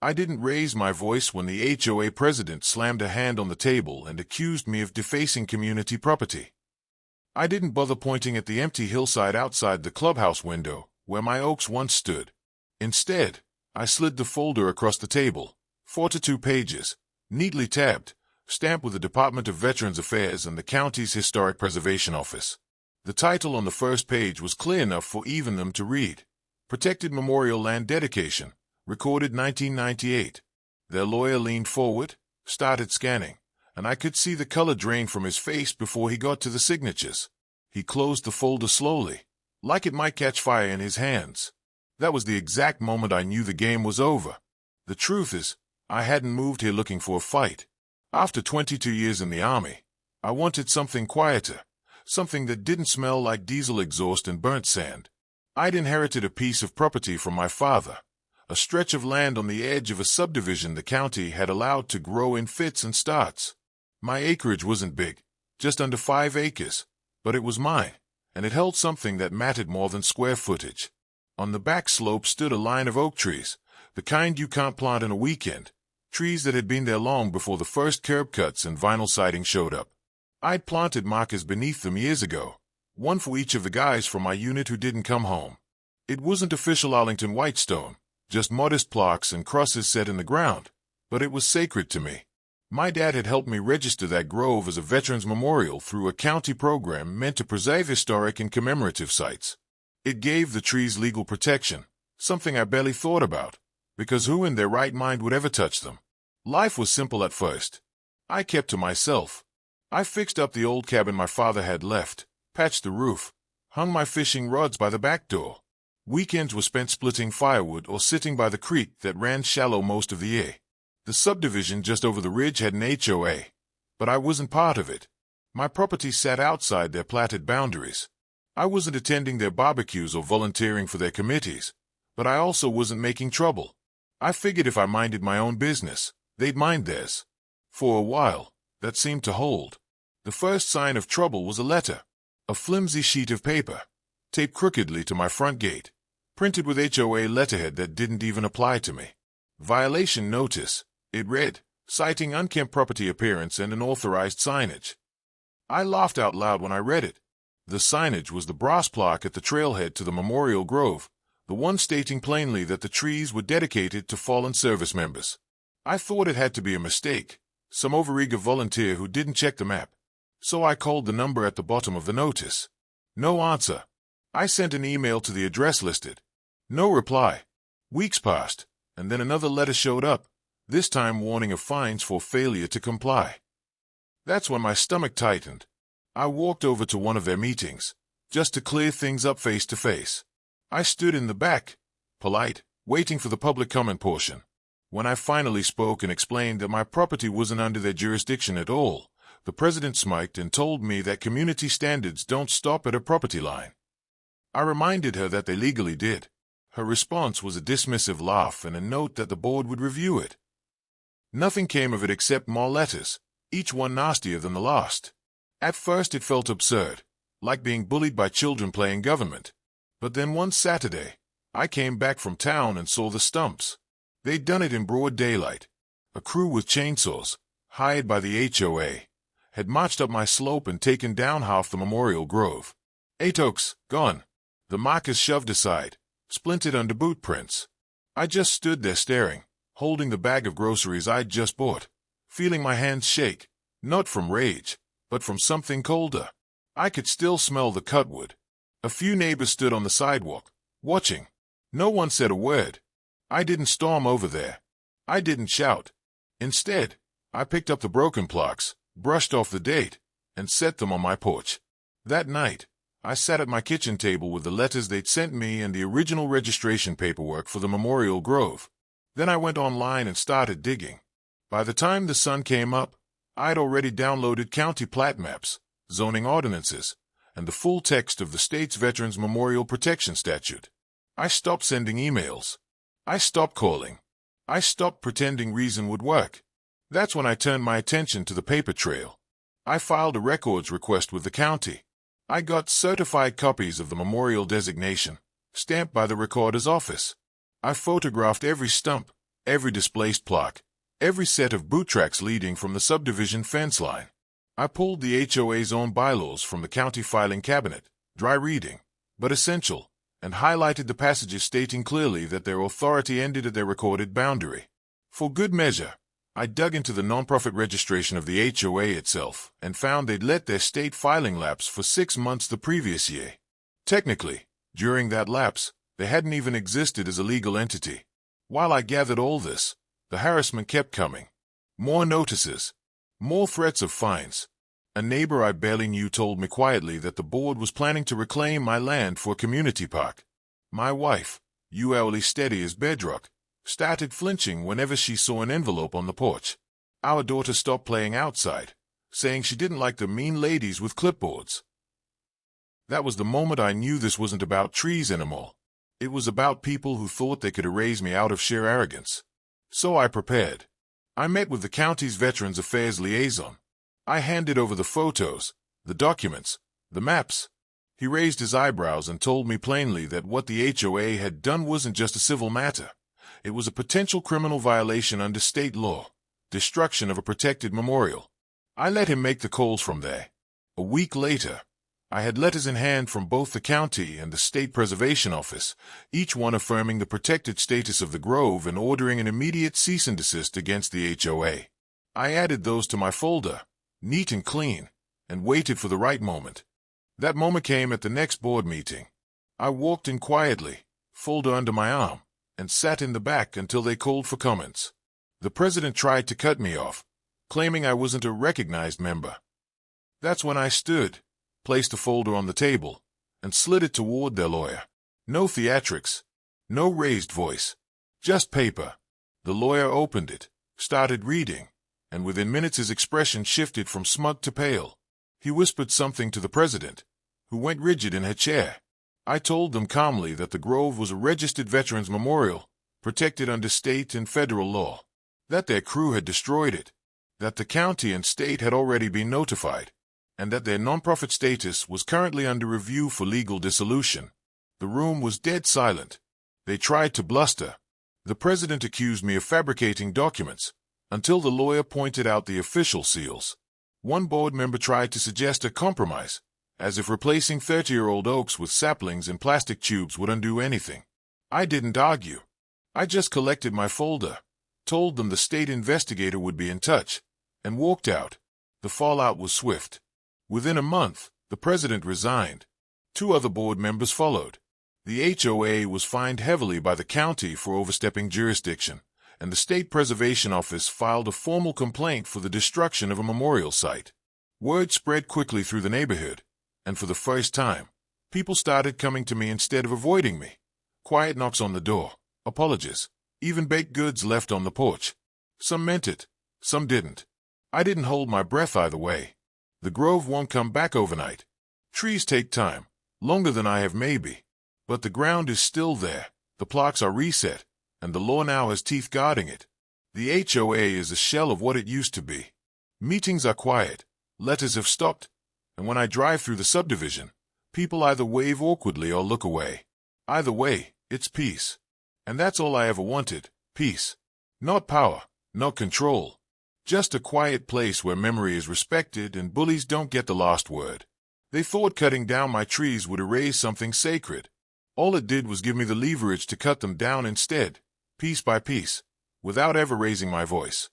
I didn't raise my voice when the HOA president slammed a hand on the table and accused me of defacing community property. I didn't bother pointing at the empty hillside outside the clubhouse window, where my oaks once stood. Instead, I slid the folder across the table, 42 pages, neatly tabbed, stamped with the Department of Veterans Affairs and the county's Historic Preservation Office. The title on the first page was clear enough for even them to read. Protected Memorial Land Dedication, recorded 1998. Their lawyer leaned forward, started scanning, and I could see the color drain from his face before he got to the signatures. He closed the folder slowly, like it might catch fire in his hands. That was the exact moment I knew the game was over. The truth is, I hadn't moved here looking for a fight. After 22 years in the Army, I wanted something quieter, something that didn't smell like diesel exhaust and burnt sand. I'd inherited a piece of property from my father, a stretch of land on the edge of a subdivision the county had allowed to grow in fits and starts. My acreage wasn't big, just under 5 acres, but it was mine, and it held something that mattered more than square footage. On the back slope stood a line of oak trees, the kind you can't plant in a weekend, trees that had been there long before the first curb cuts and vinyl siding showed up. I'd planted markers beneath them years ago, one for each of the guys from my unit who didn't come home. It wasn't official Arlington Whitestone, just modest plaques and crosses set in the ground, but it was sacred to me. My dad had helped me register that grove as a veterans memorial through a county program meant to preserve historic and commemorative sites. It gave the trees legal protection, something I barely thought about, because who in their right mind would ever touch them? Life was simple at first. I kept to myself. I fixed up the old cabin my father had left, patched the roof, hung my fishing rods by the back door. Weekends were spent splitting firewood or sitting by the creek that ran shallow most of the year. The subdivision just over the ridge had an HOA, but I wasn't part of it. My property sat outside their platted boundaries. I wasn't attending their barbecues or volunteering for their committees, but I also wasn't making trouble. I figured if I minded my own business, they'd mind theirs. For a while, that seemed to hold. The first sign of trouble was a letter, a flimsy sheet of paper, taped crookedly to my front gate, printed with HOA letterhead that didn't even apply to me. Violation notice, it read, citing unkempt property appearance and unauthorized signage. I laughed out loud when I read it. The signage was the brass plaque at the trailhead to the memorial grove, the one stating plainly that the trees were dedicated to fallen service members. I thought it had to be a mistake, some overeager volunteer who didn't check the map. So I called the number at the bottom of the notice. No answer. I sent an email to the address listed. No reply. Weeks passed, and then another letter showed up, this time warning of fines for failure to comply. That's when my stomach tightened. I walked over to one of their meetings, just to clear things up face to face. I stood in the back, polite, waiting for the public comment portion. When I finally spoke and explained that my property wasn't under their jurisdiction at all, the president smirked and told me that community standards don't stop at a property line. I reminded her that they legally did. Her response was a dismissive laugh and a note that the board would review it. Nothing came of it except more letters, each one nastier than the last. At first it felt absurd, like being bullied by children playing government. But then one Saturday, I came back from town and saw the stumps. They'd done it in broad daylight. A crew with chainsaws, hired by the HOA, had marched up my slope and taken down half the memorial grove. 8 oaks, gone. The markers shoved aside, splintered under boot prints. I just stood there staring, holding the bag of groceries I'd just bought, feeling my hands shake, not from rage, but from something colder. I could still smell the cutwood. A few neighbors stood on the sidewalk, watching. No one said a word. I didn't storm over there. I didn't shout. Instead, I picked up the broken plaques, brushed off the date, and set them on my porch. That night, I sat at my kitchen table with the letters they'd sent me and the original registration paperwork for the memorial grove. Then I went online and started digging. By the time the sun came up, I'd already downloaded county plat maps, zoning ordinances, and the full text of the state's Veterans Memorial Protection Statute. I stopped sending emails. I stopped calling. I stopped pretending reason would work. That's when I turned my attention to the paper trail. I filed a records request with the county. I got certified copies of the memorial designation, stamped by the recorder's office. I photographed every stump, every displaced block, every set of boot tracks leading from the subdivision fence line. I pulled the HOA's own bylaws from the county filing cabinet, dry reading, but essential, and highlighted the passages stating clearly that their authority ended at their recorded boundary. For good measure, I dug into the nonprofit registration of the HOA itself and found they'd let their state filing lapse for 6 months the previous year. Technically, during that lapse, they hadn't even existed as a legal entity. While I gathered all this, the harassment kept coming. More notices, more threats of fines. A neighbor I barely knew told me quietly that the board was planning to reclaim my land for a community park. My wife, usually steady as bedrock, started flinching whenever she saw an envelope on the porch. Our daughter stopped playing outside, saying she didn't like the mean ladies with clipboards. That was the moment I knew this wasn't about trees anymore. It was about people who thought they could erase me out of sheer arrogance. So I prepared. I met with the county's Veterans Affairs liaison. I handed over the photos, the documents, the maps. He raised his eyebrows and told me plainly that what the HOA had done wasn't just a civil matter. It was a potential criminal violation under state law, destruction of a protected memorial. I let him make the calls from there. A week later, I had letters in hand from both the county and the State Preservation Office, each one affirming the protected status of the grove and ordering an immediate cease and desist against the HOA. I added those to my folder, neat and clean, and waited for the right moment. That moment came at the next board meeting. I walked in quietly, folder under my arm, and sat in the back until they called for comments. The president tried to cut me off, claiming I wasn't a recognized member. That's when I stood, placed a folder on the table, and slid it toward their lawyer. No theatrics, no raised voice, just paper. The lawyer opened it, started reading, and within minutes his expression shifted from smug to pale. He whispered something to the president, who went rigid in her chair. I told them calmly that the grove was a registered veterans memorial, protected under state and federal law, that their crew had destroyed it, that the county and state had already been notified, and that their nonprofit status was currently under review for legal dissolution. The room was dead silent. They tried to bluster. The president accused me of fabricating documents, until the lawyer pointed out the official seals. One board member tried to suggest a compromise, as if replacing 30-year-old oaks with saplings and plastic tubes would undo anything. I didn't argue. I just collected my folder, told them the state investigator would be in touch, and walked out. The fallout was swift. Within a month, the president resigned. 2 other board members followed. The HOA was fined heavily by the county for overstepping jurisdiction, and the State Preservation Office filed a formal complaint for the destruction of a memorial site. Word spread quickly through the neighborhood, and for the first time, people started coming to me instead of avoiding me. Quiet knocks on the door, apologies, even baked goods left on the porch. Some meant it, some didn't. I didn't hold my breath either way. The grove won't come back overnight. Trees take time, longer than I have maybe. But the ground is still there, the plaques are reset, and the law now has teeth guarding it. The HOA is a shell of what it used to be. Meetings are quiet, letters have stopped, and when I drive through the subdivision, people either wave awkwardly or look away. Either way, it's peace. And that's all I ever wanted, peace. Not power, not control. Just a quiet place where memory is respected and bullies don't get the last word. They thought cutting down my trees would erase something sacred. All it did was give me the leverage to cut them down instead, piece by piece, without ever raising my voice.